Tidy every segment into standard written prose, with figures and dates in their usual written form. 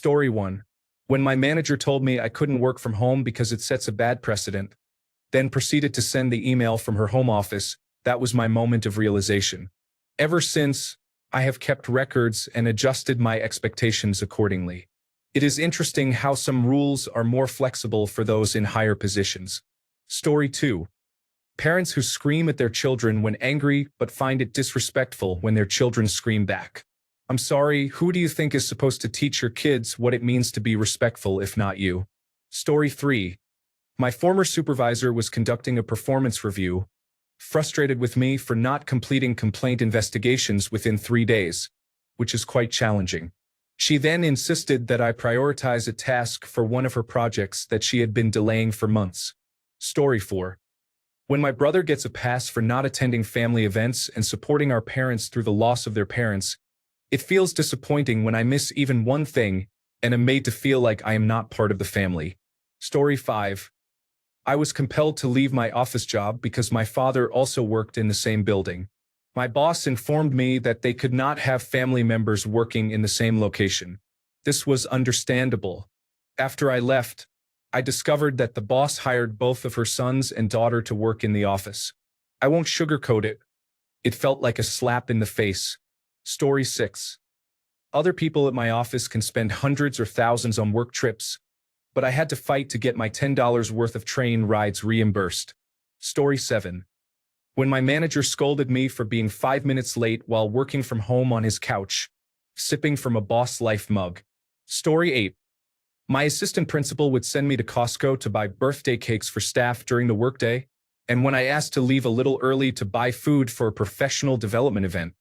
Story 1. When my manager told me I couldn't work from home because it sets a bad precedent, then proceeded to send the email from her home office, that was my moment of realization. Ever since, I have kept records and adjusted my expectations accordingly. It is interesting how some rules are more flexible for those in higher positions. Story 2. Parents who scream at their children when angry but find it disrespectful when their children scream back. I'm sorry, who do you think is supposed to teach your kids what it means to be respectful if not you? Story 3. My former supervisor was conducting a performance review, frustrated with me for not completing complaint investigations within 3 days, which is quite challenging. She then insisted that I prioritize a task for one of her projects that she had been delaying for months. Story 4. When my brother gets a pass for not attending family events and supporting our parents through the loss of their parents, it feels disappointing when I miss even one thing and am made to feel like I am not part of the family. Story 5. I was compelled to leave my office job because my father also worked in the same building. My boss informed me that they could not have family members working in the same location. This was understandable. After I left, I discovered that the boss hired both of her sons and daughter to work in the office. I won't sugarcoat it. It felt like a slap in the face. Story 6. Other people at my office can spend hundreds or thousands on work trips, but I had to fight to get my $10 worth of train rides reimbursed. Story 7. When my manager scolded me for being 5 minutes late while working from home on his couch, sipping from a Boss Life mug. Story 8. My assistant principal would send me to Costco to buy birthday cakes for staff during the workday, and when I asked to leave a little early to buy food for a professional development event,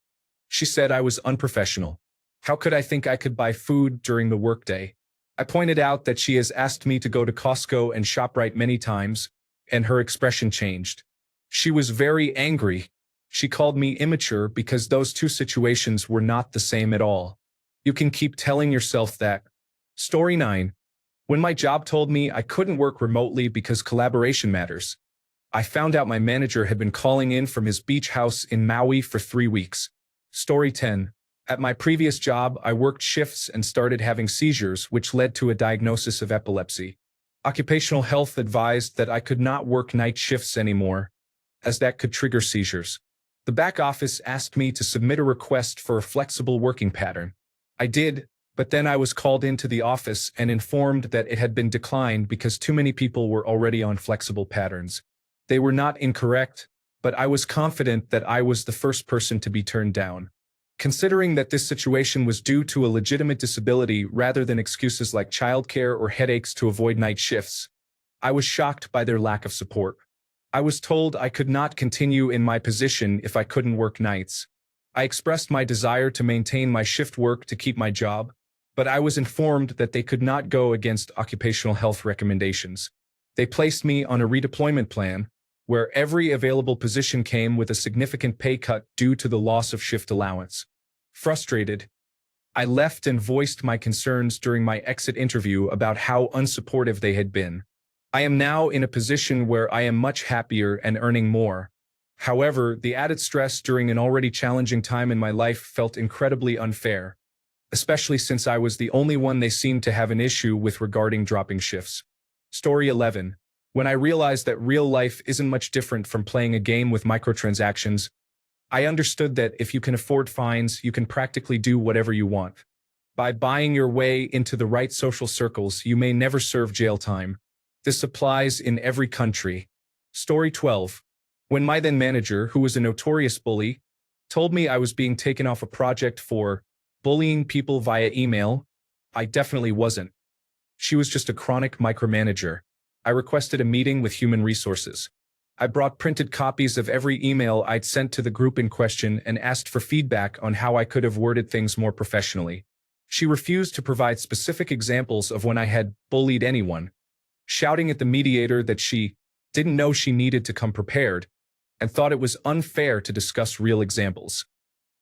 she said I was unprofessional. How could I think I could buy food during the workday? I pointed out that she has asked me to go to Costco and ShopRite many times, and her expression changed. She was very angry. She called me immature because those two situations were not the same at all. You can keep telling yourself that. Story 9. When my job told me I couldn't work remotely because collaboration matters, I found out my manager had been calling in from his beach house in Maui for 3 weeks. Story 10. At my previous job, I worked shifts and started having seizures, which led to a diagnosis of epilepsy. Occupational health advised that I could not work night shifts anymore, as that could trigger seizures. The back office asked me to submit a request for a flexible working pattern. I did, but then I was called into the office and informed that it had been declined because too many people were already on flexible patterns. They were not incorrect, but I was confident that I was the first person to be turned down. Considering that this situation was due to a legitimate disability rather than excuses like childcare or headaches to avoid night shifts, I was shocked by their lack of support. I was told I could not continue in my position if I couldn't work nights. I expressed my desire to maintain my shift work to keep my job, but I was informed that they could not go against occupational health recommendations. They placed me on a redeployment plan, where every available position came with a significant pay cut due to the loss of shift allowance. Frustrated, I left and voiced my concerns during my exit interview about how unsupportive they had been. I am now in a position where I am much happier and earning more. However, the added stress during an already challenging time in my life felt incredibly unfair, especially since I was the only one they seemed to have an issue with regarding dropping shifts. Story 11. When I realized that real life isn't much different from playing a game with microtransactions, I understood that if you can afford fines, you can practically do whatever you want. By buying your way into the right social circles, you may never serve jail time. This applies in every country. Story 12. When my then manager, who was a notorious bully, told me I was being taken off a project for bullying people via email, I definitely wasn't. She was just a chronic micromanager. I requested a meeting with human resources. I brought printed copies of every email I'd sent to the group in question and asked for feedback on how I could have worded things more professionally. She refused to provide specific examples of when I had bullied anyone, shouting at the mediator that she didn't know she needed to come prepared and thought it was unfair to discuss real examples.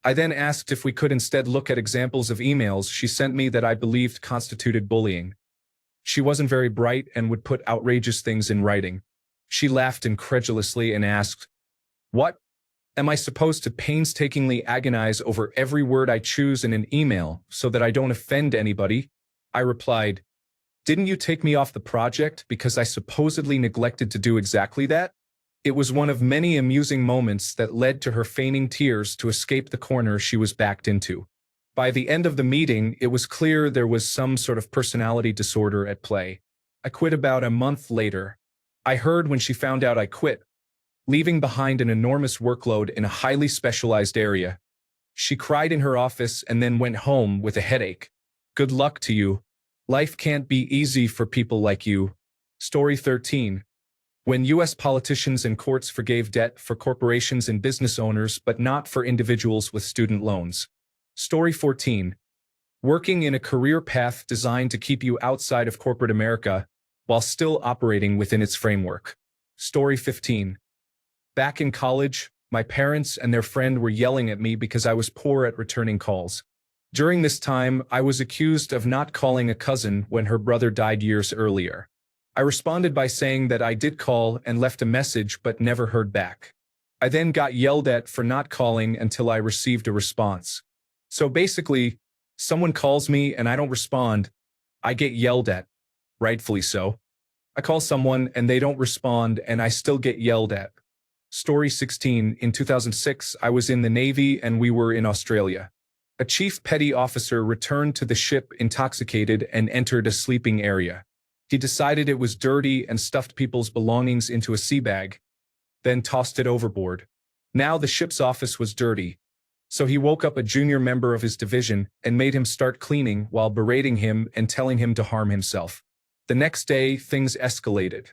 I then asked if we could instead look at examples of emails she sent me that I believed constituted bullying. She wasn't very bright and would put outrageous things in writing. She laughed incredulously and asked, "What? Am I supposed to painstakingly agonize over every word I choose in an email so that I don't offend anybody?" I replied, "Didn't you take me off the project because I supposedly neglected to do exactly that?" It was one of many amusing moments that led to her feigning tears to escape the corner she was backed into. By the end of the meeting, it was clear there was some sort of personality disorder at play. I quit about a month later. I heard when she found out I quit, leaving behind an enormous workload in a highly specialized area. She cried in her office and then went home with a headache. Good luck to you. Life can't be easy for people like you. Story 13. When U.S. politicians and courts forgave debt for corporations and business owners but not for individuals with student loans. Story 14. Working in a career path designed to keep you outside of corporate America while still operating within its framework. Story 15. Back in college, my parents and their friend were yelling at me because I was poor at returning calls. During this time, I was accused of not calling a cousin when her brother died years earlier. I responded by saying that I did call and left a message but never heard back. I then got yelled at for not calling until I received a response. So basically, someone calls me and I don't respond, I get yelled at. Rightfully so. I call someone and they don't respond and I still get yelled at. Story 16. In 2006, I was in the Navy and we were in Australia. A chief petty officer returned to the ship intoxicated and entered a sleeping area. He decided it was dirty and stuffed people's belongings into a sea bag, then tossed it overboard. Now the ship's office was dirty, so he woke up a junior member of his division and made him start cleaning while berating him and telling him to harm himself. The next day, things escalated.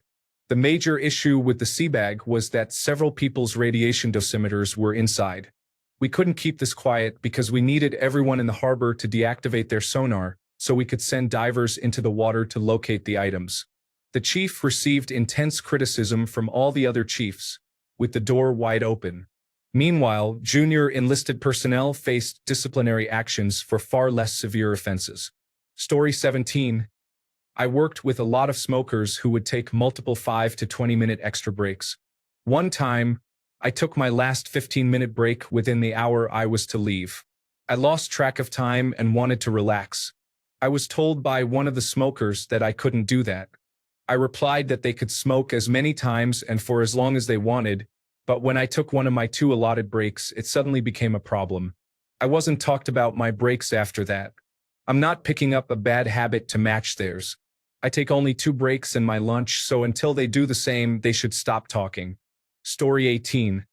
The major issue with the sea bag was that several people's radiation dosimeters were inside. We couldn't keep this quiet because we needed everyone in the harbor to deactivate their sonar so we could send divers into the water to locate the items. The chief received intense criticism from all the other chiefs, with the door wide open. Meanwhile, junior enlisted personnel faced disciplinary actions for far less severe offenses. Story 17. I worked with a lot of smokers who would take multiple 5 to 20-minute extra breaks. One time, I took my last 15-minute break within the hour I was to leave. I lost track of time and wanted to relax. I was told by one of the smokers that I couldn't do that. I replied that they could smoke as many times and for as long as they wanted, but when I took one of my 2 allotted breaks, it suddenly became a problem. I wasn't talked about my breaks after that. I'm not picking up a bad habit to match theirs. I take only 2 breaks and my lunch, so until they do the same, they should stop talking. Story 18.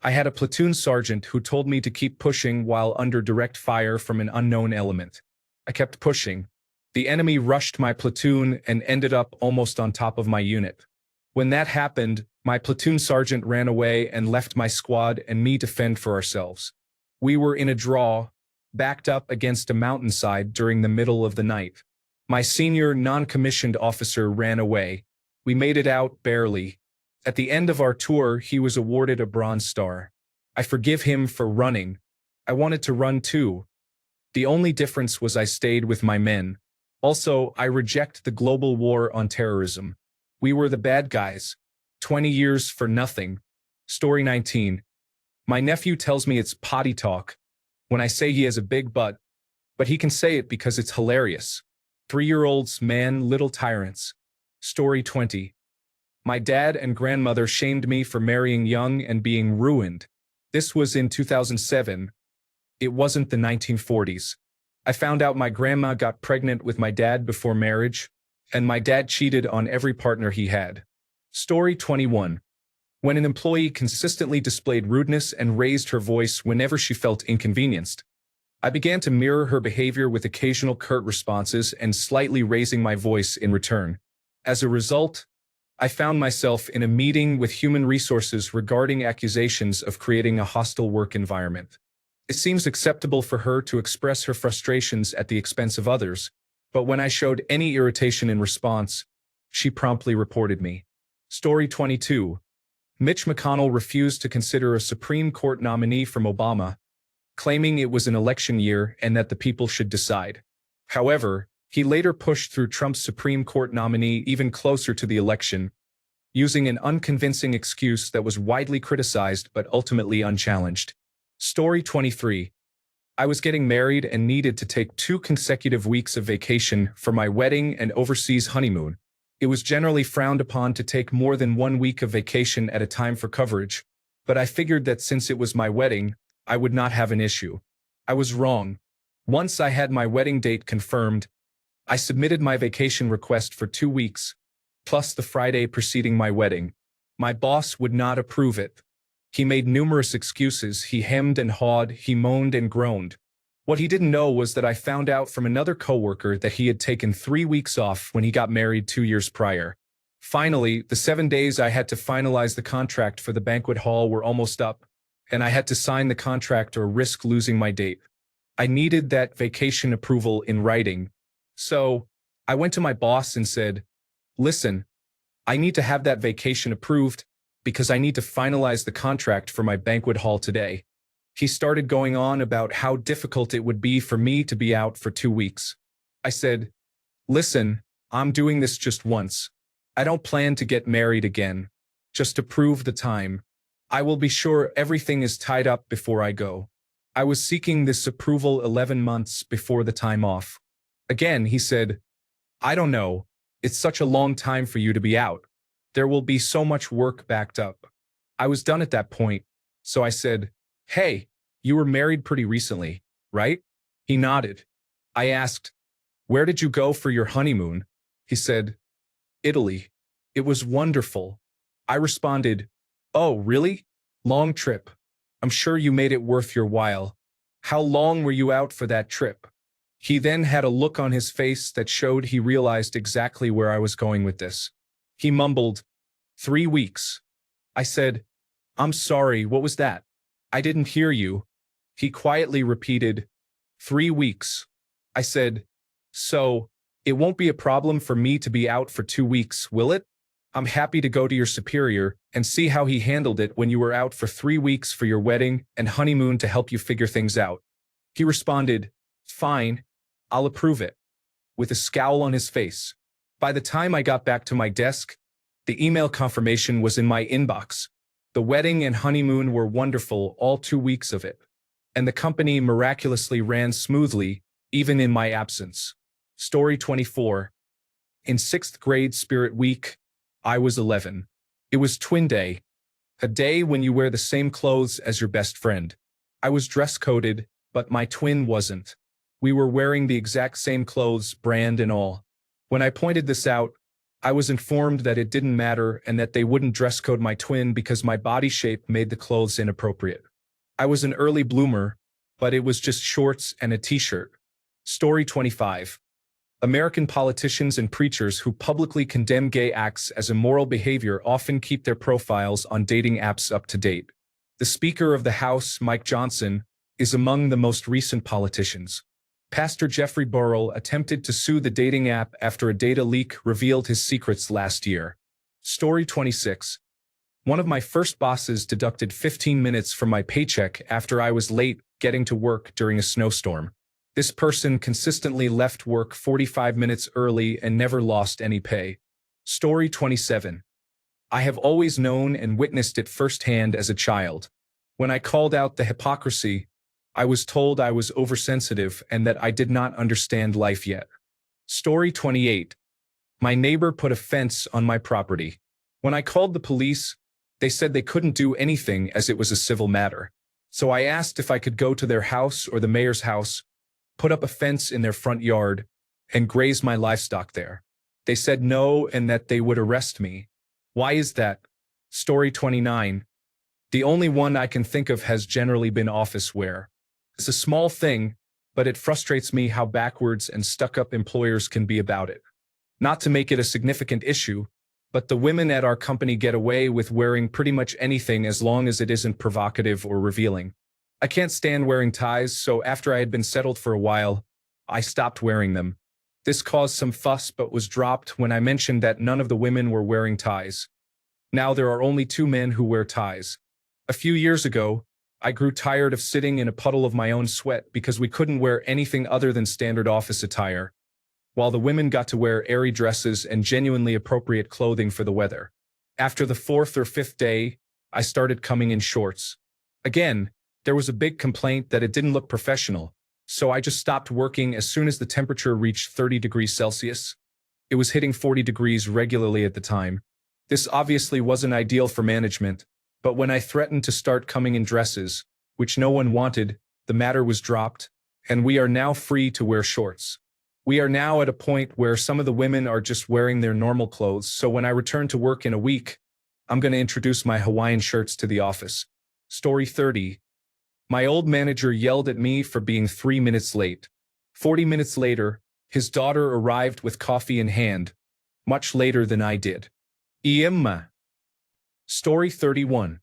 I had a platoon sergeant who told me to keep pushing while under direct fire from an unknown element. I kept pushing. The enemy rushed my platoon and ended up almost on top of my unit. When that happened, my platoon sergeant ran away and left my squad and me to fend for ourselves. We were in a draw, backed up against a mountainside during the middle of the night. My senior non-commissioned officer ran away. We made it out barely. At the end of our tour, he was awarded a Bronze Star. I forgive him for running. I wanted to run too. The only difference was I stayed with my men. Also, I reject the global war on terrorism. We were the bad guys. 20 years for nothing. Story 19. My nephew tells me it's potty talk when I say he has a big butt, but he can say it because it's hilarious. 3-year-olds, man, little tyrants. Story 20. My dad and grandmother shamed me for marrying young and being ruined. This was in 2007. It wasn't the 1940s. I found out my grandma got pregnant with my dad before marriage, and my dad cheated on every partner he had. Story 21. When an employee consistently displayed rudeness and raised her voice whenever she felt inconvenienced, I began to mirror her behavior with occasional curt responses and slightly raising my voice in return. As a result, I found myself in a meeting with human resources regarding accusations of creating a hostile work environment. It seems acceptable for her to express her frustrations at the expense of others, but when I showed any irritation in response, she promptly reported me. Story 22. Mitch McConnell refused to consider a Supreme Court nominee from Obama, claiming it was an election year and that the people should decide. However, he later pushed through Trump's Supreme Court nominee even closer to the election, using an unconvincing excuse that was widely criticized but ultimately unchallenged. Story 23. I was getting married and needed to take 2 consecutive weeks of vacation for my wedding and overseas honeymoon. It was generally frowned upon to take more than 1 week of vacation at a time for coverage, but I figured that since it was my wedding, I would not have an issue. I was wrong. Once I had my wedding date confirmed, I submitted my vacation request for 2 weeks, plus the Friday preceding my wedding. My boss would not approve it. He made numerous excuses, he hemmed and hawed, he moaned and groaned. What he didn't know was that I found out from another coworker that he had taken 3 weeks off when he got married 2 years prior. Finally, the 7 days I had to finalize the contract for the banquet hall were almost up, and I had to sign the contract or risk losing my date. I needed that vacation approval in writing. So, I went to my boss and said, "Listen, I need to have that vacation approved because I need to finalize the contract for my banquet hall today." He started going on about how difficult it would be for me to be out for 2 weeks. I said, "Listen, I'm doing this just once. I don't plan to get married again. Just to prove the time. I will be sure everything is tied up before I go." I was seeking this approval 11 months before the time off. Again, he said, "I don't know. It's such a long time for you to be out. There will be so much work backed up." I was done at that point, so I said, "Hey, you were married pretty recently, right?" He nodded. I asked, "Where did you go for your honeymoon?" He said, "Italy. It was wonderful." I responded, "Oh, really? Long trip. I'm sure you made it worth your while. How long were you out for that trip?" He then had a look on his face that showed he realized exactly where I was going with this. He mumbled, 3 weeks. I said, "I'm sorry, what was that? I didn't hear you." He quietly repeated, 3 weeks. I said, "So, it won't be a problem for me to be out for 2 weeks, will it? I'm happy to go to your superior and see how he handled it when you were out for 3 weeks for your wedding and honeymoon to help you figure things out." He responded, "Fine, I'll approve it," with a scowl on his face. By the time I got back to my desk, the email confirmation was in my inbox. The wedding and honeymoon were wonderful, all 2 weeks of it. And the company miraculously ran smoothly, even in my absence. Story 24. In 6th grade Spirit Week, I was 11. It was Twin Day, a day when you wear the same clothes as your best friend. I was dress-coded, but my twin wasn't. We were wearing the exact same clothes, brand and all. When I pointed this out, I was informed that it didn't matter and that they wouldn't dress code my twin because my body shape made the clothes inappropriate. I was an early bloomer, but it was just shorts and a t-shirt. Story 25. American politicians and preachers who publicly condemn gay acts as immoral behavior often keep their profiles on dating apps up to date. The Speaker of the House, Mike Johnson, is among the most recent politicians. Pastor Jeffrey Burrell attempted to sue the dating app after a data leak revealed his secrets last year. Story 26. One of my first bosses deducted 15 minutes from my paycheck after I was late getting to work during a snowstorm. This person consistently left work 45 minutes early and never lost any pay. Story 27. I have always known and witnessed it firsthand as a child. When I called out the hypocrisy, I was told I was oversensitive and that I did not understand life yet. Story 28. My neighbor put a fence on my property. When I called the police, they said they couldn't do anything as it was a civil matter. So I asked if I could go to their house or the mayor's house, put up a fence in their front yard, and graze my livestock there. They said no and that they would arrest me. Why is that? Story 29. The only one I can think of has generally been office wear. It's a small thing, but it frustrates me how backwards and stuck-up employers can be about it. Not to make it a significant issue, but the women at our company get away with wearing pretty much anything as long as it isn't provocative or revealing. I can't stand wearing ties, so after I had been settled for a while, I stopped wearing them. This caused some fuss but was dropped when I mentioned that none of the women were wearing ties. Now there are only 2 men who wear ties. A few years ago, I grew tired of sitting in a puddle of my own sweat because we couldn't wear anything other than standard office attire, while the women got to wear airy dresses and genuinely appropriate clothing for the weather. After the 4th or 5th day, I started coming in shorts. Again, There was a big complaint that it didn't look professional, so I just stopped working as soon as the temperature reached 30 degrees Celsius. It was hitting 40 degrees regularly at the time. This obviously wasn't ideal for management, but when I threatened to start coming in dresses, which no one wanted, the matter was dropped, and we are now free to wear shorts. We are now at a point where some of the women are just wearing their normal clothes, so when I return to work in a week, I'm going to introduce my Hawaiian shirts to the office. Story 30. My old manager yelled at me for being 3 minutes late. 40 minutes later, his daughter arrived with coffee in hand, much later than I did. Iemma. Story 31.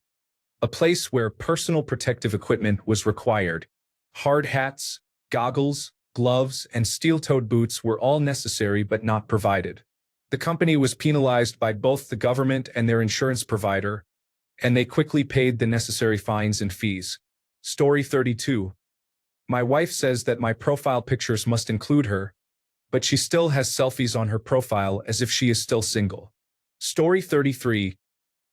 A place where personal protective equipment was required. Hard hats, goggles, gloves, and steel-toed boots were all necessary but not provided. The company was penalized by both the government and their insurance provider, and they quickly paid the necessary fines and fees. Story 32. My wife says that my profile pictures must include her, but she still has selfies on her profile as if she is still single. Story 33.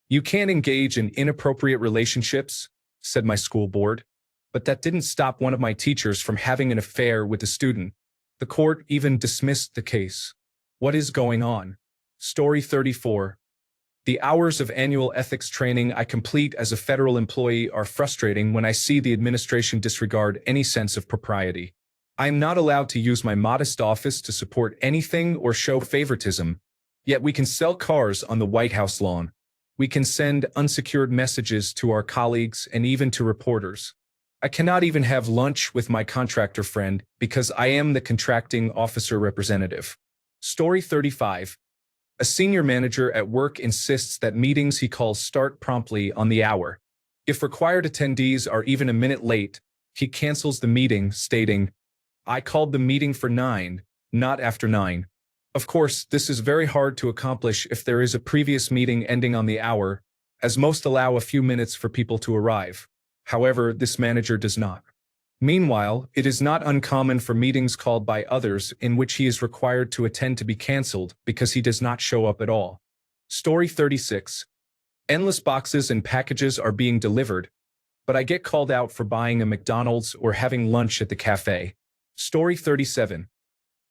You can't engage in inappropriate relationships, said my school board, but that didn't stop one of my teachers from having an affair with a student. The court even dismissed the case. What is going on? Story 34. The hours of annual ethics training I complete as a federal employee are frustrating when I see the administration disregard any sense of propriety. I am not allowed to use my modest office to support anything or show favoritism, yet we can sell cars on the White House lawn. We can send unsecured messages to our colleagues and even to reporters. I cannot even have lunch with my contractor friend because I am the contracting officer representative. Story 35. A senior manager at work insists that meetings he calls start promptly on the hour. If required attendees are even a minute late, he cancels the meeting, stating, "I called the meeting for 9, not after 9. Of course, this is very hard to accomplish if there is a previous meeting ending on the hour, as most allow a few minutes for people to arrive. However, this manager does not. Meanwhile, it is not uncommon for meetings called by others in which he is required to attend to be cancelled because he does not show up at all. Story 36. Endless boxes and packages are being delivered, but I get called out for buying a McDonald's or having lunch at the cafe. Story 37.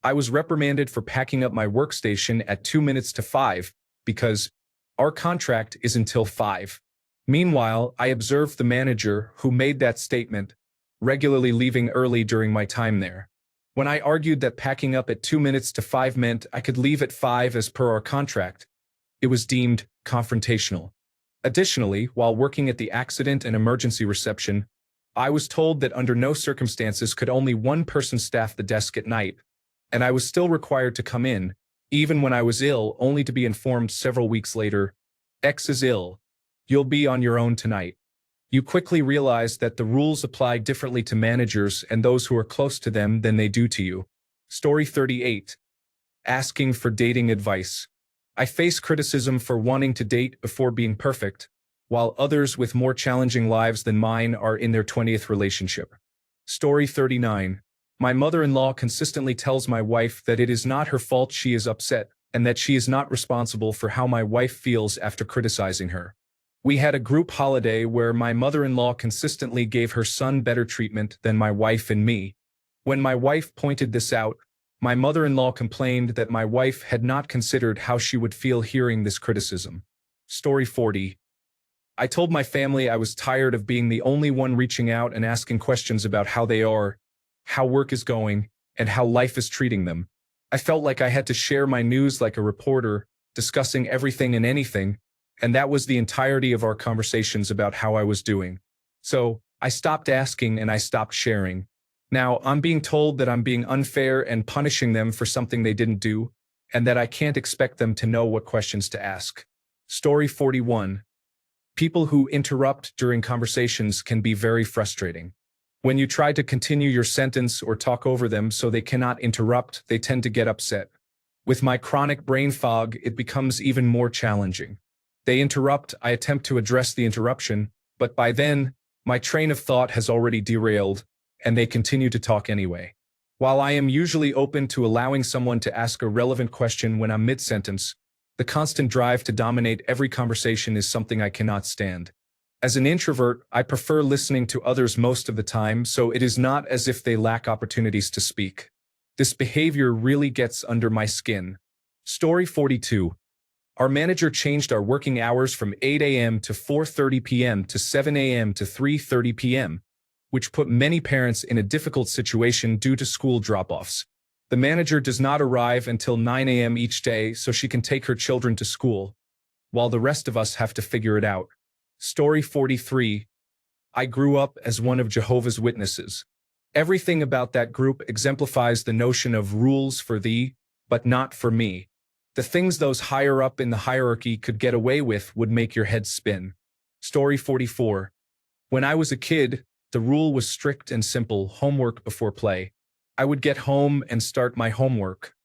I was reprimanded for packing up my workstation at 2 minutes to 5 because our contract is until 5. Meanwhile, I observed the manager who made that statement, regularly leaving early during my time there. When I argued that packing up at 2 minutes to 5 meant I could leave at 5 as per our contract, it was deemed confrontational. Additionally, while working at the accident and emergency reception, I was told that under no circumstances could only one person staff the desk at night, and I was still required to come in, even when I was ill, only to be informed several weeks later, "X is ill. You'll be on your own tonight." You quickly realize that the rules apply differently to managers and those who are close to them than they do to you. Story 38. Asking for dating advice. I face criticism for wanting to date before being perfect, while others with more challenging lives than mine are in their 20th relationship. Story 39. My mother-in-law consistently tells my wife that it is not her fault she is upset, and that she is not responsible for how my wife feels after criticizing her. We had a group holiday where my mother-in-law consistently gave her son better treatment than my wife and me. When my wife pointed this out, my mother-in-law complained that my wife had not considered how she would feel hearing this criticism. Story 40. I told my family I was tired of being the only one reaching out and asking questions about how they are, how work is going, and how life is treating them. I felt like I had to share my news like a reporter, discussing everything and anything, and that was the entirety of our conversations about how I was doing. So, I stopped asking and I stopped sharing. Now, I'm being told that I'm being unfair and punishing them for something they didn't do, and that I can't expect them to know what questions to ask. Story 41. People who interrupt during conversations can be very frustrating. When you try to continue your sentence or talk over them so they cannot interrupt, they tend to get upset. With my chronic brain fog, it becomes even more challenging. They interrupt, I attempt to address the interruption, but by then, my train of thought has already derailed, and they continue to talk anyway. While I am usually open to allowing someone to ask a relevant question when I'm mid-sentence, the constant drive to dominate every conversation is something I cannot stand. As an introvert, I prefer listening to others most of the time, so it is not as if they lack opportunities to speak. This behavior really gets under my skin. Story 42. Our manager changed our working hours from 8 a.m. to 4:30 p.m. to 7 a.m. to 3:30 p.m., which put many parents in a difficult situation due to school drop-offs. The manager does not arrive until 9 a.m. each day so she can take her children to school, while the rest of us have to figure it out. Story 43. I grew up as one of Jehovah's Witnesses. Everything about that group exemplifies the notion of rules for thee, but not for me. The things those higher up in the hierarchy could get away with would make your head spin. Story 44. When I was a kid, the rule was strict and simple: homework before play. I would get home and start my homework.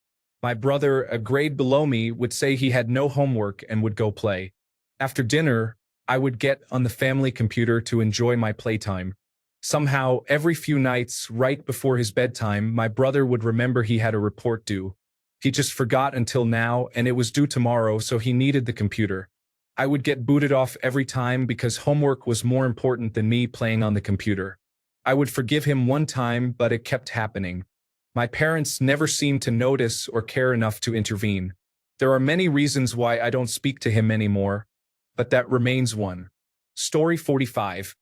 My brother, a grade below me, would say he had no homework and would go play. After dinner, I would get on the family computer to enjoy my playtime. Somehow, every few nights, right before his bedtime, my brother would remember he had a report due. He just forgot until now, and it was due tomorrow, so he needed the computer. I would get booted off every time because homework was more important than me playing on the computer. I would forgive him one time, but it kept happening. My parents never seemed to notice or care enough to intervene. There are many reasons why I don't speak to him anymore, but that remains one. Story 45.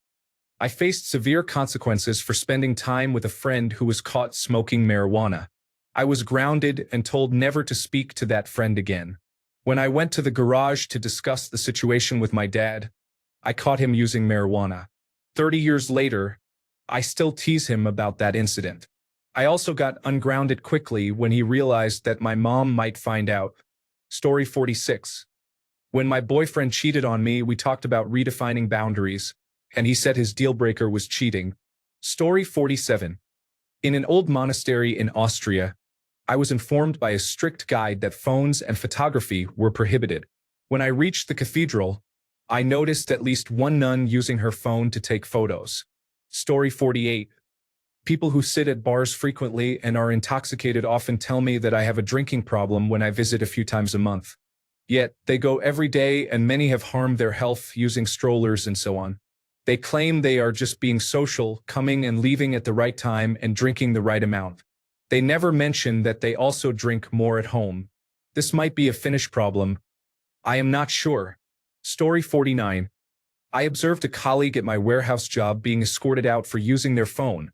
I faced severe consequences for spending time with a friend who was caught smoking marijuana. I was grounded and told never to speak to that friend again. When I went to the garage to discuss the situation with my dad, I caught him using marijuana. 30 years later, I still tease him about that incident. I also got ungrounded quickly when he realized that my mom might find out. Story 46. When my boyfriend cheated on me, we talked about redefining boundaries, and he said his deal breaker was cheating. Story 47. In an old monastery in Austria, I was informed by a strict guide that phones and photography were prohibited. When I reached the cathedral, I noticed at least one nun using her phone to take photos. Story 48. People who sit at bars frequently and are intoxicated often tell me that I have a drinking problem when I visit a few times a month. Yet, they go every day and many have harmed their health using strollers and so on. They claim they are just being social, coming and leaving at the right time and drinking the right amount. They never mention that they also drink more at home. This might be a Finnish problem. I am not sure. Story 49. I observed a colleague at my warehouse job being escorted out for using their phone,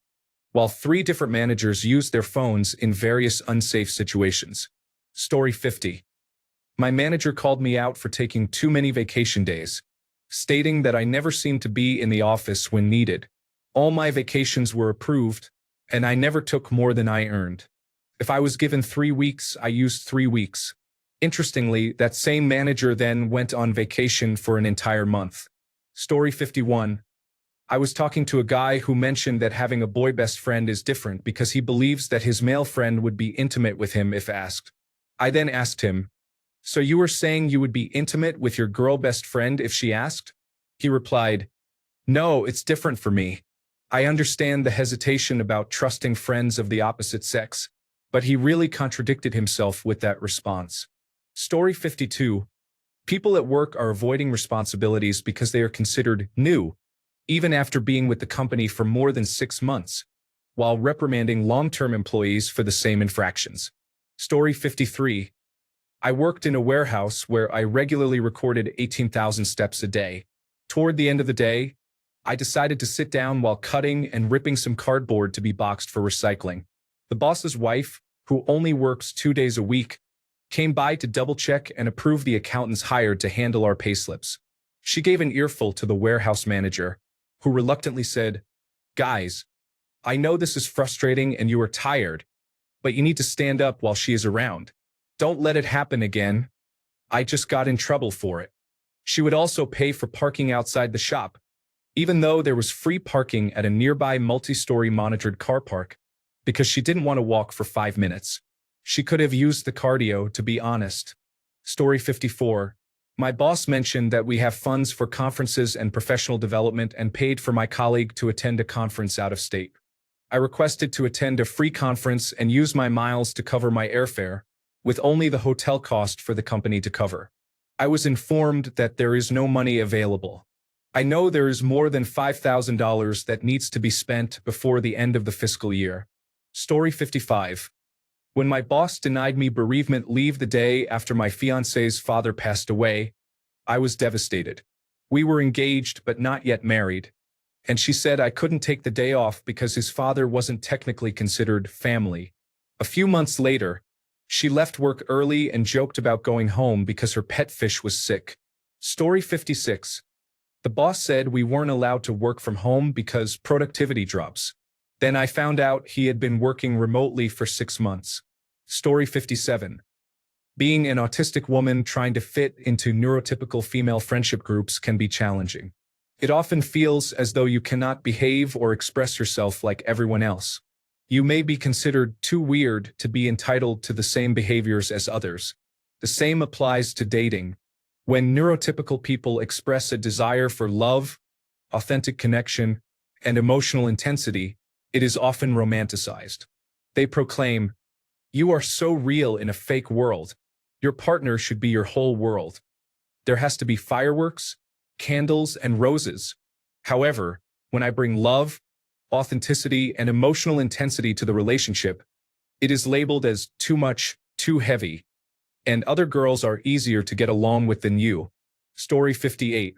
while 3 different managers used their phones in various unsafe situations. Story 50. My manager called me out for taking too many vacation days, stating that I never seemed to be in the office when needed. All my vacations were approved, and I never took more than I earned. If I was given 3 weeks, I used 3 weeks. Interestingly, that same manager then went on vacation for an entire month. Story 51. I was talking to a guy who mentioned that having a boy best friend is different because he believes that his male friend would be intimate with him if asked. I then asked him, "So you were saying you would be intimate with your girl best friend if she asked?" He replied, "No, it's different for me. I understand the hesitation about trusting friends of the opposite sex," but he really contradicted himself with that response. Story 52. People at work are avoiding responsibilities because they are considered new, even after being with the company for more than 6 months, while reprimanding long-term employees for the same infractions. Story 53. I worked in a warehouse where I regularly recorded 18,000 steps a day. Toward the end of the day, I decided to sit down while cutting and ripping some cardboard to be boxed for recycling. The boss's wife, who only works 2 days a week, came by to double-check and approve the accountants hired to handle our payslips. She gave an earful to the warehouse manager, who reluctantly said, "Guys, I know this is frustrating and you are tired, but you need to stand up while she is around. Don't let it happen again. I just got in trouble for it." She would also pay for parking outside the shop, even though there was free parking at a nearby multi-story monitored car park, because she didn't want to walk for 5 minutes. She could have used the cardio, to be honest. Story 54. My boss mentioned that we have funds for conferences and professional development and paid for my colleague to attend a conference out of state. I requested to attend a free conference and use my miles to cover my airfare, with only the hotel cost for the company to cover. I was informed that there is no money available. I know there is more than $5,000 that needs to be spent before the end of the fiscal year. Story 55. When my boss denied me bereavement leave the day after my fiance's father passed away, I was devastated. We were engaged but not yet married, and she said I couldn't take the day off because his father wasn't technically considered family. A few months later, she left work early and joked about going home because her pet fish was sick. Story 56. The boss said we weren't allowed to work from home because productivity drops. Then I found out he had been working remotely for 6 months. Story 57. Being an autistic woman trying to fit into neurotypical female friendship groups can be challenging. It often feels as though you cannot behave or express yourself like everyone else. You may be considered too weird to be entitled to the same behaviors as others. The same applies to dating. When neurotypical people express a desire for love, authentic connection, and emotional intensity, it is often romanticized. They proclaim, "You are so real in a fake world. Your partner should be your whole world. There has to be fireworks, candles, and roses." However, when I bring love, authenticity, and emotional intensity to the relationship, it is labeled as too much, too heavy, and other girls are easier to get along with than you. Story 58.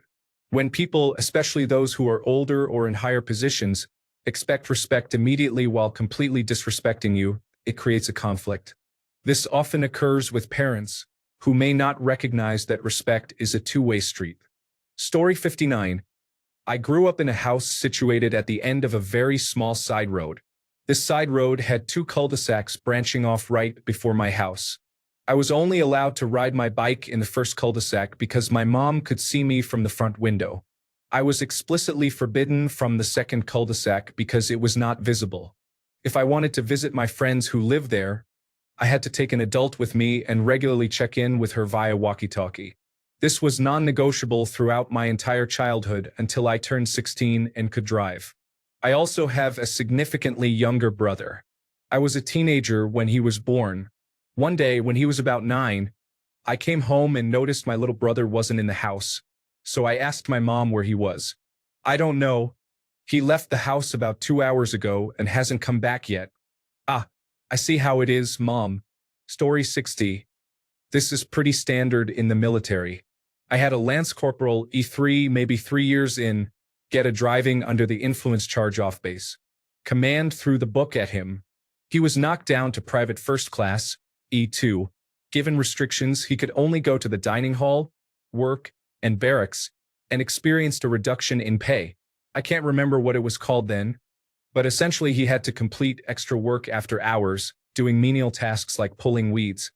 When people, especially those who are older or in higher positions, expect respect immediately while completely disrespecting you, it creates a conflict. This often occurs with parents, who may not recognize that respect is a two-way street. Story 59. I grew up in a house situated at the end of a very small side road. This side road had 2 cul-de-sacs branching off right before my house. I was only allowed to ride my bike in the first cul-de-sac because my mom could see me from the front window. I was explicitly forbidden from the second cul-de-sac because it was not visible. If I wanted to visit my friends who lived there, I had to take an adult with me and regularly check in with her via walkie-talkie. This was non-negotiable throughout my entire childhood until I turned 16 and could drive. I also have a significantly younger brother. I was a teenager when he was born. One day, when he was about 9, I came home and noticed my little brother wasn't in the house, so I asked my mom where he was. "I don't know. He left the house about 2 hours ago and hasn't come back yet." "Ah, I see how it is, Mom." Story 60. This is pretty standard in the military. I had a Lance Corporal E3, maybe 3 years in, get a driving under the influence charge off base. Command threw the book at him. He was knocked down to private first class, E2. Given restrictions, he could only go to the dining hall, work, and barracks, and experienced a reduction in pay. I can't remember what it was called then, but essentially he had to complete extra work after hours, doing menial tasks like pulling weeds.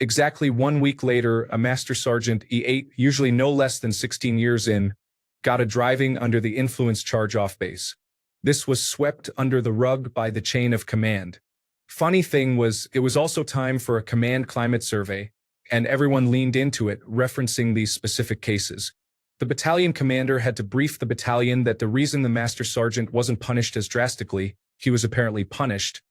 Exactly 1 week later, a Master Sergeant E8, usually no less than 16 years in, got a driving under the influence charge off base. This was swept under the rug by the chain of command. Funny thing was, it was also time for a command climate survey, and everyone leaned into it, referencing these specific cases. The battalion commander had to brief the battalion that the reason the Master Sergeant wasn't punished as drastically, he was apparently punished,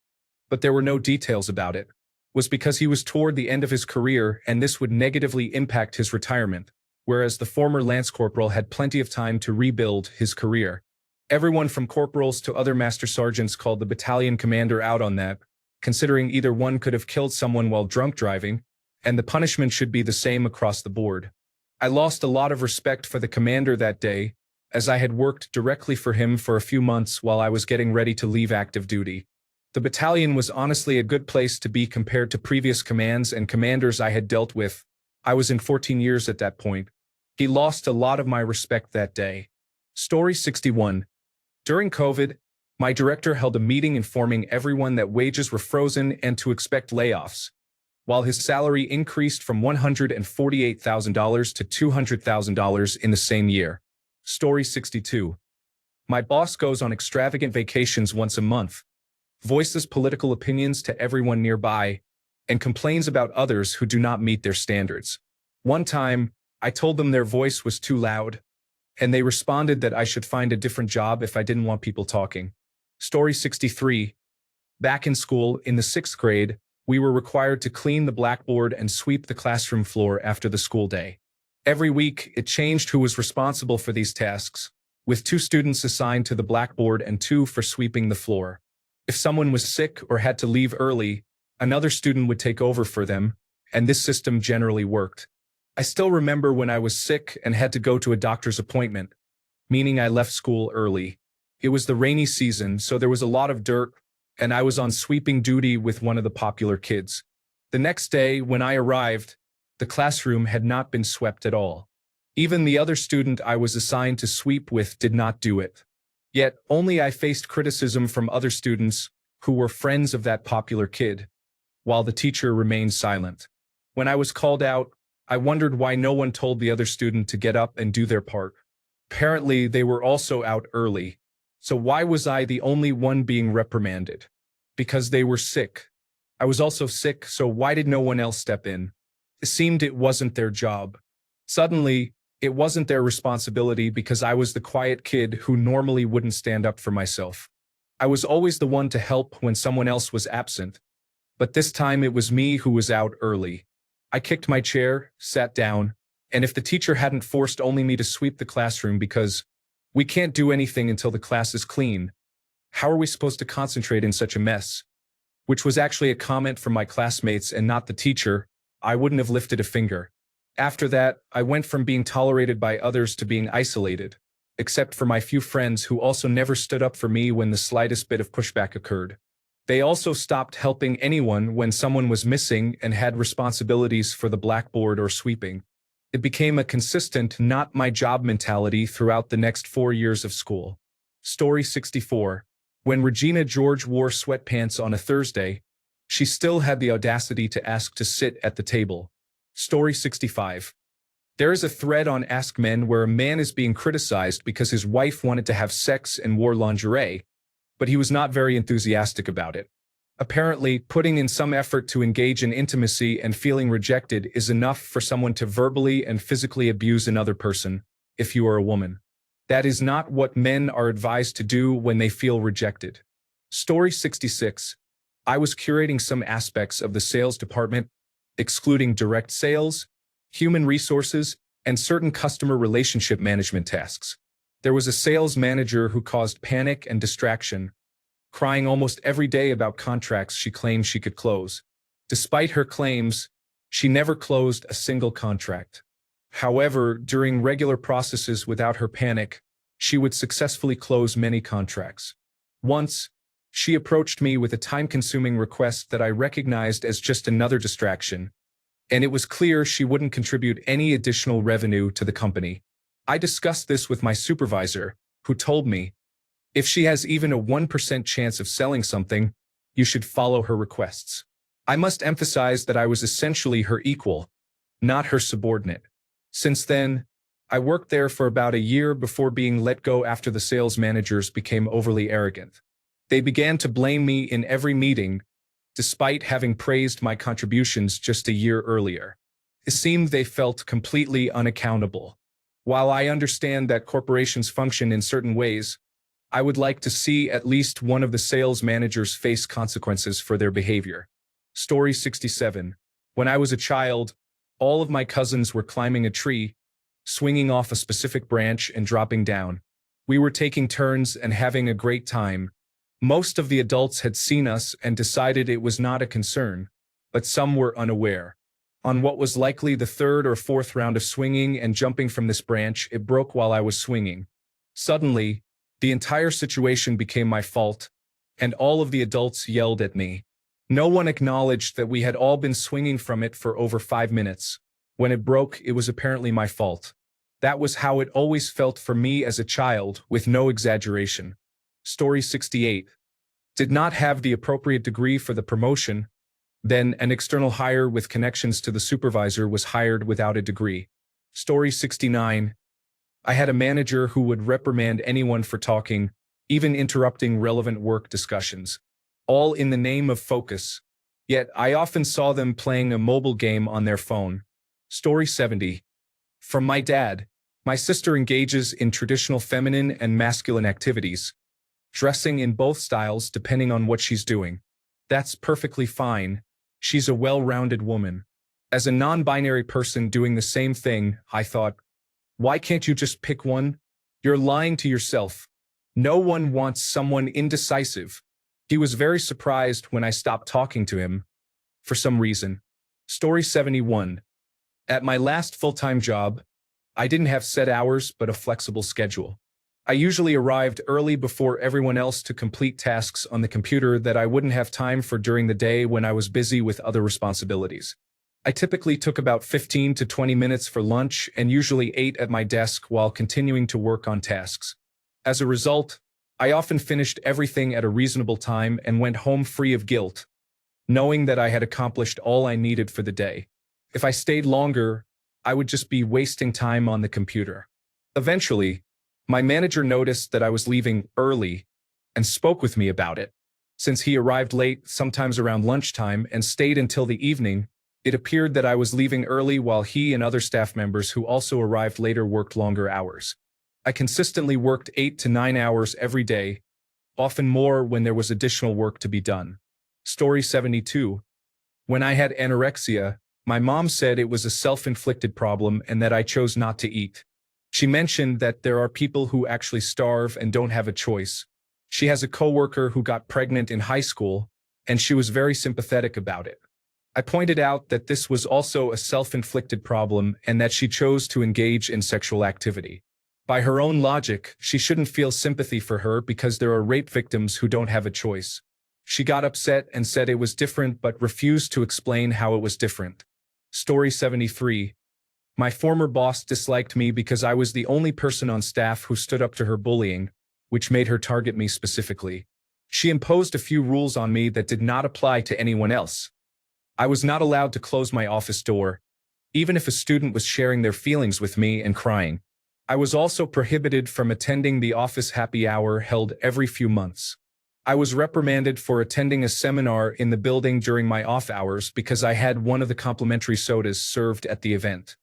but there were no details about it, was because he was toward the end of his career and this would negatively impact his retirement, whereas the former Lance Corporal had plenty of time to rebuild his career. Everyone from corporals to other Master Sergeants called the battalion commander out on that, considering either one could have killed someone while drunk driving, and the punishment should be the same across the board. I lost a lot of respect for the commander that day, as I had worked directly for him for a few months while I was getting ready to leave active duty. The battalion was honestly a good place to be compared to previous commands and commanders I had dealt with. I was in 14 years at that point. He lost a lot of my respect that day. Story 61. During COVID, my director held a meeting informing everyone that wages were frozen and to expect layoffs, while his salary increased from $148,000 to $200,000 in the same year. Story 62. My boss goes on extravagant vacations once a month, voices political opinions to everyone nearby, and complains about others who do not meet their standards. One time, I told them their voice was too loud, and they responded that I should find a different job if I didn't want people talking. Story 63. Back in school, in the 6th grade, we were required to clean the blackboard and sweep the classroom floor after the school day. Every week, it changed who was responsible for these tasks, with 2 students assigned to the blackboard and 2 for sweeping the floor. If someone was sick or had to leave early, another student would take over for them, and this system generally worked. I still remember when I was sick and had to go to a doctor's appointment, meaning I left school early. It was the rainy season, so there was a lot of dirt, and I was on sweeping duty with one of the popular kids. The next day, when I arrived, the classroom had not been swept at all. Even the other student I was assigned to sweep with did not do it. Yet, only I faced criticism from other students who were friends of that popular kid, while the teacher remained silent. When I was called out, I wondered why no one told the other student to get up and do their part. Apparently, they were also out early. So why was I the only one being reprimanded? Because they were sick. I was also sick, so why did no one else step in? It seemed it wasn't their job. Suddenly, it wasn't their responsibility because I was the quiet kid who normally wouldn't stand up for myself. I was always the one to help when someone else was absent. But this time it was me who was out early. I kicked my chair, sat down, and if the teacher hadn't forced only me to sweep the classroom because we can't do anything until the class is clean, how are we supposed to concentrate in such a mess? Which was actually a comment from my classmates and not the teacher, I wouldn't have lifted a finger. After that, I went from being tolerated by others to being isolated, except for my few friends who also never stood up for me when the slightest bit of pushback occurred. They also stopped helping anyone when someone was missing and had responsibilities for the blackboard or sweeping. It became a consistent not my job mentality throughout the next 4 years of school. Story 64. When Regina George wore sweatpants on a Thursday, she still had the audacity to ask to sit at the table. Story 65. There is a thread on Ask Men where a man is being criticized because his wife wanted to have sex and wore lingerie, but he was not very enthusiastic about it. Apparently, putting in some effort to engage in intimacy and feeling rejected is enough for someone to verbally and physically abuse another person, if you are a woman. That is not what men are advised to do when they feel rejected. Story 66. I was curating some aspects of the sales department, excluding direct sales, human resources, and certain customer relationship management tasks. There was a sales manager who caused panic and distraction, crying almost every day about contracts she claimed she could close. Despite her claims, she never closed a single contract. However, during regular processes without her panic, she would successfully close many contracts. Once, she approached me with a time-consuming request that I recognized as just another distraction, and it was clear she wouldn't contribute any additional revenue to the company. I discussed this with my supervisor, who told me, if she has even a 1% chance of selling something, you should follow her requests. I must emphasize that I was essentially her equal, not her subordinate. Since then, I worked there for about a year before being let go after the sales managers became overly arrogant. They began to blame me in every meeting, despite having praised my contributions just a year earlier. It seemed they felt completely unaccountable. While I understand that corporations function in certain ways, I would like to see at least one of the sales managers face consequences for their behavior. Story 67. When I was a child, all of my cousins were climbing a tree, swinging off a specific branch and dropping down. We were taking turns and having a great time. Most of the adults had seen us and decided it was not a concern, but some were unaware. On what was likely the 3rd or 4th round of swinging and jumping from this branch, it broke while I was swinging. Suddenly, the entire situation became my fault, and all of the adults yelled at me. No one acknowledged that we had all been swinging from it for over 5 minutes. When it broke, it was apparently my fault. That was how it always felt for me as a child, with no exaggeration. Story 68. Did not have the appropriate degree for the promotion. Then an external hire with connections to the supervisor was hired without a degree. Story 69. I had a manager who would reprimand anyone for talking, even interrupting relevant work discussions, all in the name of focus. Yet I often saw them playing a mobile game on their phone. Story 70. From my dad, my sister engages in traditional feminine and masculine activities, dressing in both styles depending on what she's doing. That's perfectly fine. She's a well-rounded woman. As a non-binary person doing the same thing, I thought, why can't you just pick one? You're lying to yourself. No one wants someone indecisive. He was very surprised when I stopped talking to him, for some reason. Story 71. At my last full-time job, I didn't have set hours but a flexible schedule. I usually arrived early before everyone else to complete tasks on the computer that I wouldn't have time for during the day when I was busy with other responsibilities. I typically took about 15 to 20 minutes for lunch and usually ate at my desk while continuing to work on tasks. As a result, I often finished everything at a reasonable time and went home free of guilt, knowing that I had accomplished all I needed for the day. If I stayed longer, I would just be wasting time on the computer. Eventually, my manager noticed that I was leaving early and spoke with me about it. Since he arrived late, sometimes around lunchtime, and stayed until the evening, it appeared that I was leaving early while he and other staff members who also arrived later worked longer hours. I consistently worked 8 to 9 hours every day, often more when there was additional work to be done. Story 72. When I had anorexia, my mom said it was a self-inflicted problem and that I chose not to eat. She mentioned that there are people who actually starve and don't have a choice. She has a coworker who got pregnant in high school, and she was very sympathetic about it. I pointed out that this was also a self-inflicted problem and that she chose to engage in sexual activity. By her own logic, she shouldn't feel sympathy for her because there are rape victims who don't have a choice. She got upset and said it was different but refused to explain how it was different. Story 73. My former boss disliked me because I was the only person on staff who stood up to her bullying, which made her target me specifically. She imposed a few rules on me that did not apply to anyone else. I was not allowed to close my office door, even if a student was sharing their feelings with me and crying. I was also prohibited from attending the office happy hour held every few months. I was reprimanded for attending a seminar in the building during my off hours because I had one of the complimentary sodas served at the event.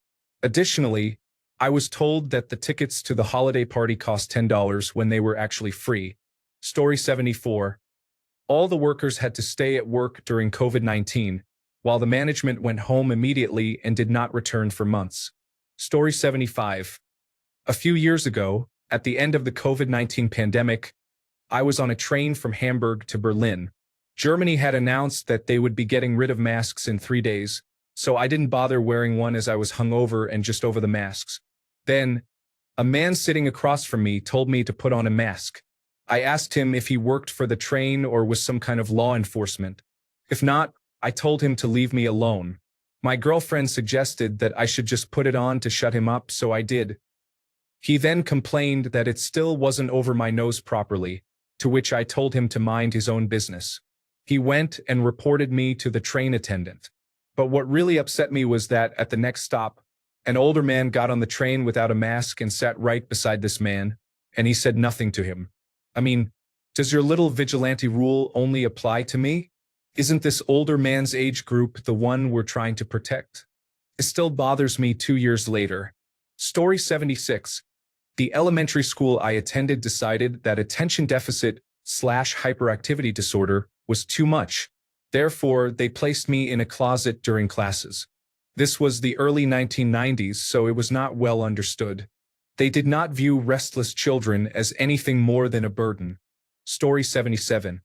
Additionally, I was told that the tickets to the holiday party cost $10 when they were actually free. Story 74. All the workers had to stay at work during COVID-19, while the management went home immediately and did not return for months. Story 75. A few years ago, at the end of the COVID-19 pandemic, I was on a train from Hamburg to Berlin. Germany had announced that they would be getting rid of masks in 3 days, so I didn't bother wearing one as I was hungover and just over the masks. Then, a man sitting across from me told me to put on a mask. I asked him if he worked for the train or was some kind of law enforcement. If not, I told him to leave me alone. My girlfriend suggested that I should just put it on to shut him up, so I did. He then complained that it still wasn't over my nose properly, to which I told him to mind his own business. He went and reported me to the train attendant. But what really upset me was that, at the next stop, an older man got on the train without a mask and sat right beside this man, and he said nothing to him. I mean, does your little vigilante rule only apply to me? Isn't this older man's age group the one we're trying to protect? It still bothers me 2 years later. Story 76. The elementary school I attended decided that attention deficit/hyperactivity disorder was too much. Therefore, they placed me in a closet during classes. This was the early 1990s, so it was not well understood. They did not view restless children as anything more than a burden. Story 77.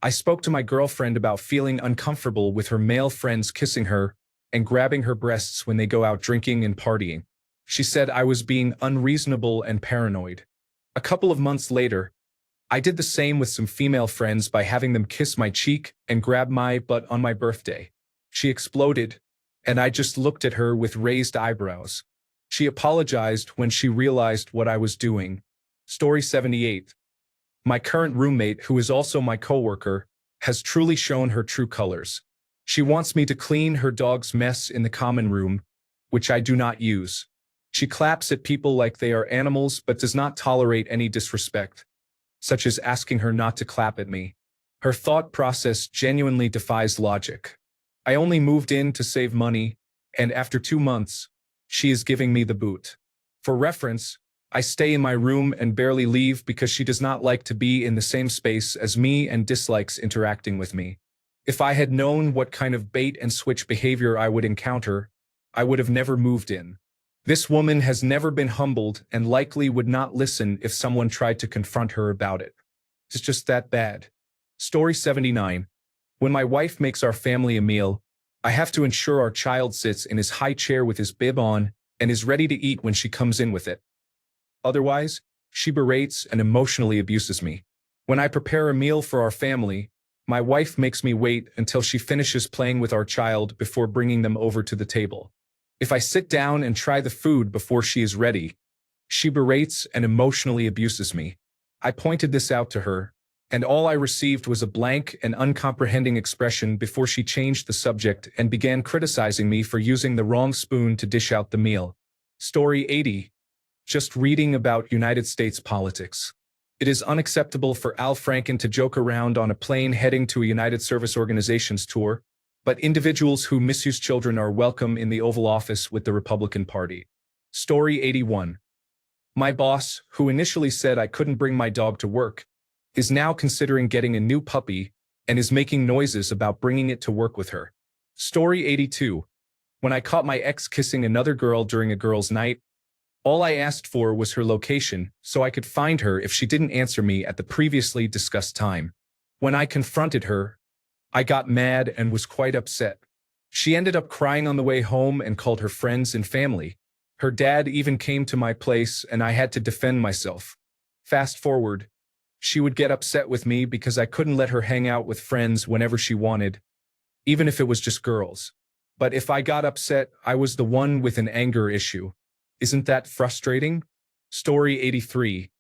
I spoke to my girlfriend about feeling uncomfortable with her male friends kissing her and grabbing her breasts when they go out drinking and partying. She said I was being unreasonable and paranoid. A couple of months later, I did the same with some female friends by having them kiss my cheek and grab my butt on my birthday. She exploded, and I just looked at her with raised eyebrows. She apologized when she realized what I was doing. Story 78. My current roommate, who is also my coworker, has truly shown her true colors. She wants me to clean her dog's mess in the common room, which I do not use. She claps at people like they are animals but does not tolerate any disrespect, such as asking her not to clap at me. Her thought process genuinely defies logic. I only moved in to save money, and after 2 months, she is giving me the boot. For reference, I stay in my room and barely leave because she does not like to be in the same space as me and dislikes interacting with me. If I had known what kind of bait and switch behavior I would encounter, I would have never moved in. This woman has never been humbled and likely would not listen if someone tried to confront her about it. It's just that bad. Story 79. When my wife makes our family a meal, I have to ensure our child sits in his high chair with his bib on and is ready to eat when she comes in with it. Otherwise, she berates and emotionally abuses me. When I prepare a meal for our family, my wife makes me wait until she finishes playing with our child before bringing them over to the table. If I sit down and try the food before she is ready, she berates and emotionally abuses me. I pointed this out to her, and all I received was a blank and uncomprehending expression before she changed the subject and began criticizing me for using the wrong spoon to dish out the meal. Story 80. Just reading about United States politics. It is unacceptable for Al Franken to joke around on a plane heading to a United Service Organizations tour, but individuals who misuse children are welcome in the Oval Office with the Republican Party. Story 81. My boss, who initially said I couldn't bring my dog to work, is now considering getting a new puppy and is making noises about bringing it to work with her. Story 82. When I caught my ex kissing another girl during a girls' night, all I asked for was her location so I could find her if she didn't answer me at the previously discussed time. When I confronted her, I got mad and was quite upset. She ended up crying on the way home and called her friends and family. Her dad even came to my place and I had to defend myself. Fast forward, she would get upset with me because I couldn't let her hang out with friends whenever she wanted, even if it was just girls. But if I got upset, I was the one with an anger issue. Isn't that frustrating? Story 83.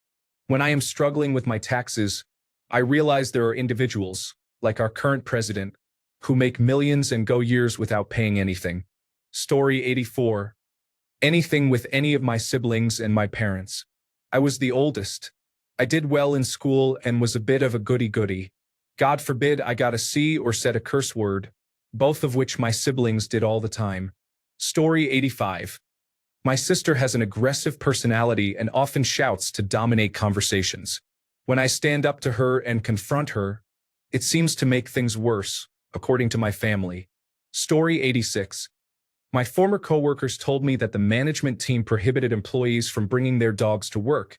When I am struggling with my taxes, I realize there are individuals, like our current president, who make millions and go years without paying anything. Story 84. Anything with any of my siblings and my parents. I was the oldest. I did well in school and was a bit of a goody-goody. God forbid I got a C or said a curse word, both of which my siblings did all the time. Story 85. My sister has an aggressive personality and often shouts to dominate conversations. When I stand up to her and confront her, it seems to make things worse, according to my family. Story 86. My former coworkers told me that the management team prohibited employees from bringing their dogs to work,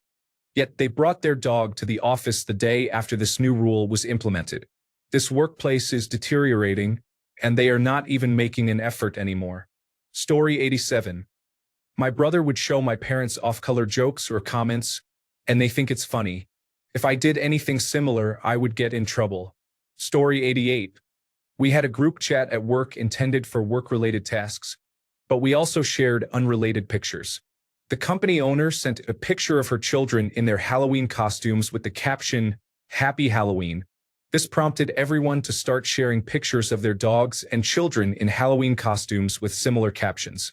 yet they brought their dog to the office the day after this new rule was implemented. This workplace is deteriorating, and they are not even making an effort anymore. Story 87. My brother would show my parents off-color jokes or comments, and they think it's funny. If I did anything similar, I would get in trouble. Story 88. We had a group chat at work intended for work-related tasks, but we also shared unrelated pictures. The company owner sent a picture of her children in their Halloween costumes with the caption, "Happy Halloween." This prompted everyone to start sharing pictures of their dogs and children in Halloween costumes with similar captions.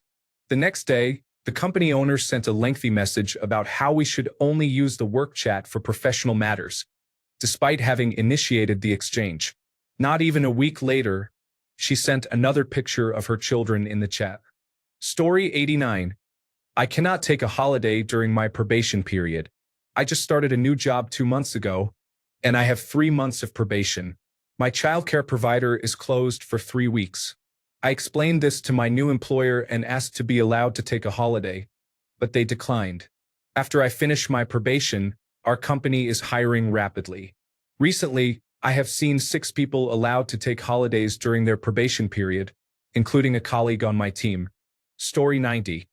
The next day, the company owner sent a lengthy message about how we should only use the work chat for professional matters, despite having initiated the exchange. Not even a week later, she sent another picture of her children in the chat. Story 89. I cannot take a holiday during my probation period. I just started a new job 2 months ago, and I have 3 months of probation. My childcare provider is closed for 3 weeks. I explained this to my new employer and asked to be allowed to take a holiday, but they declined. After I finish my probation, our company is hiring rapidly. Recently, I have seen 6 people allowed to take holidays during their probation period, including a colleague on my team. Story 90.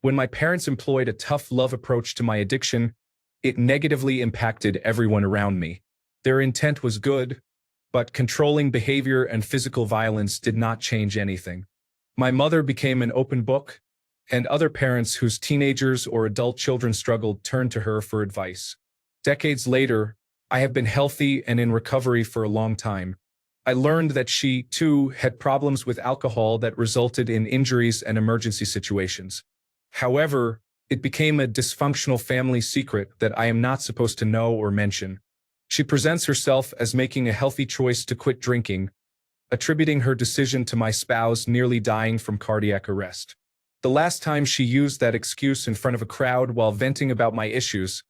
When my parents employed a tough love approach to my addiction, it negatively impacted everyone around me. Their intent was good, but controlling behavior and physical violence did not change anything. My mother became an open book, and other parents whose teenagers or adult children struggled turned to her for advice. Decades later, I have been healthy and in recovery for a long time. I learned that she, too, had problems with alcohol that resulted in injuries and emergency situations. However, it became a dysfunctional family secret that I am not supposed to know or mention. She presents herself as making a healthy choice to quit drinking, attributing her decision to my spouse nearly dying from cardiac arrest. The last time she used that excuse in front of a crowd while venting about my issues,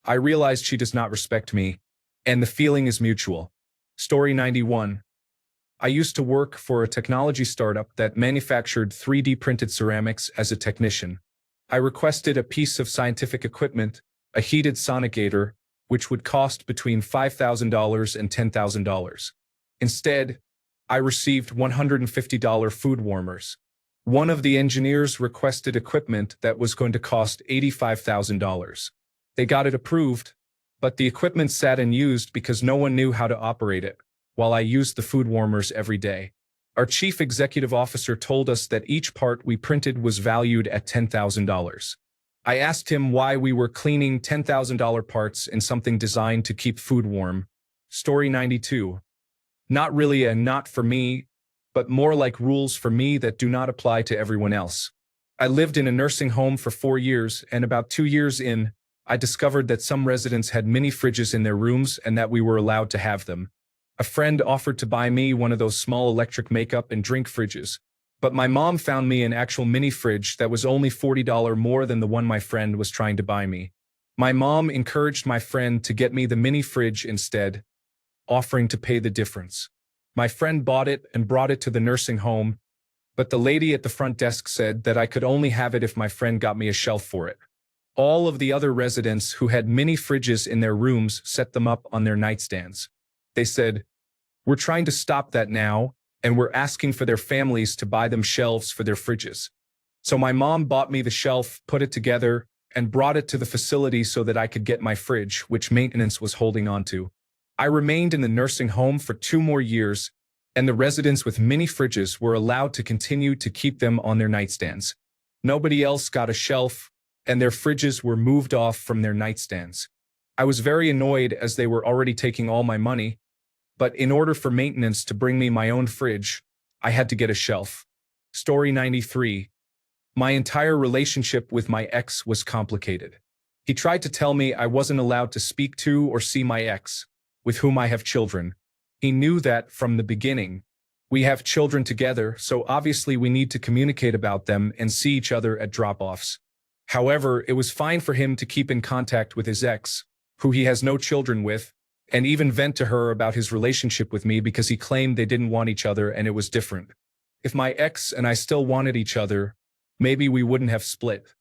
I realized she does not respect me, and the feeling is mutual. Story 91. I used to work for a technology startup that manufactured 3D printed ceramics as a technician. I requested a piece of scientific equipment, a heated sonicator, which would cost between $5,000 and $10,000. Instead, I received $150 food warmers. One of the engineers requested equipment that was going to cost $85,000. They got it approved, but the equipment sat unused because no one knew how to operate it, while I used the food warmers every day. Our chief executive officer told us that each part we printed was valued at $10,000. I asked him why we were cleaning $10,000 parts in something designed to keep food warm. Story 92. Not really a not for me, but more like rules for me that do not apply to everyone else. I lived in a nursing home for 4 years, and about 2 years in, I discovered that some residents had mini fridges in their rooms and that we were allowed to have them. A friend offered to buy me one of those small electric makeup and drink fridges, but my mom found me an actual mini fridge that was only $40 more than the one my friend was trying to buy me. My mom encouraged my friend to get me the mini fridge instead, offering to pay the difference. My friend bought it and brought it to the nursing home, but the lady at the front desk said that I could only have it if my friend got me a shelf for it. All of the other residents who had mini fridges in their rooms set them up on their nightstands. They said, "We're trying to stop that now, and we're asking for their families to buy them shelves for their fridges." So my mom bought me the shelf, put it together, and brought it to the facility so that I could get my fridge, which maintenance was holding on to. I remained in the nursing home for 2 more years, and the residents with mini fridges were allowed to continue to keep them on their nightstands. Nobody else got a shelf, and their fridges were moved off from their nightstands. I was very annoyed as they were already taking all my money, but in order for maintenance to bring me my own fridge, I had to get a shelf. Story 93. My entire relationship with my ex was complicated. He tried to tell me I wasn't allowed to speak to or see my ex, with whom I have children. He knew that from the beginning. We have children together, so obviously we need to communicate about them and see each other at drop-offs. However, it was fine for him to keep in contact with his ex, who he has no children with, and even vent to her about his relationship with me because he claimed they didn't want each other and it was different. If my ex and I still wanted each other, maybe we wouldn't have split.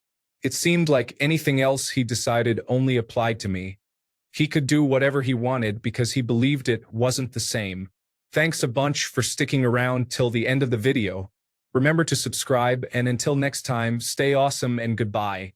It seemed like anything else he decided only applied to me. He could do whatever he wanted because he believed it wasn't the same. Thanks a bunch for sticking around till the end of the video. Remember to subscribe, and until next time, stay awesome and goodbye.